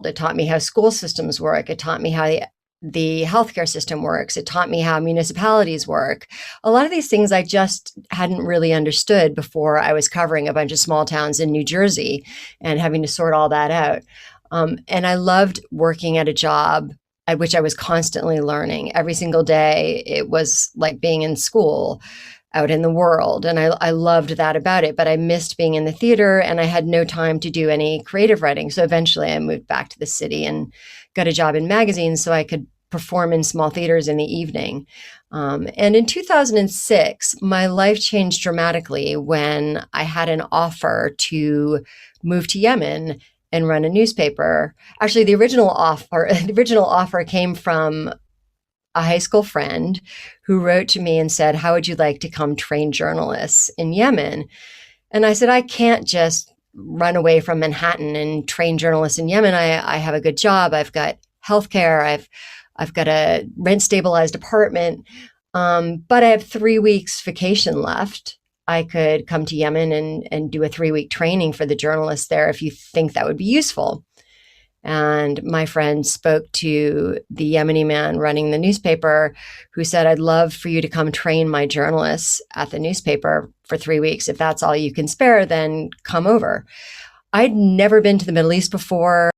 It taught me how school systems work. It taught me how the healthcare system works. It taught me how municipalities work. A lot of these things I just hadn't really understood before I was covering a bunch of small towns in New Jersey and having to sort all that out. And I loved working at a job at which I was constantly learning. Every single day, it was like being in school out in the world. And I loved that about it, but I missed being in the theater and I had no time to do any creative writing. So eventually I moved back to the city and got a job in magazines so I could perform in small theaters in the evening. And in 2006, my life changed dramatically when I had an offer to move to Yemen and run a newspaper. Actually, the original offer came from a high school friend who wrote to me and said, "How would you like to come train journalists in Yemen?" And I said, "I can't just run away from Manhattan and train journalists in Yemen. I have a good job. I've got healthcare. I've got a rent stabilized apartment. But I have 3 weeks vacation left. I could come to Yemen and do a 3 week training for the journalists there if you think that would be useful." And my friend spoke to the Yemeni man running the newspaper who said, "I'd love for you to come train my journalists at the newspaper for 3 weeks. If that's all you can spare, then come over." I'd never been to the Middle East before.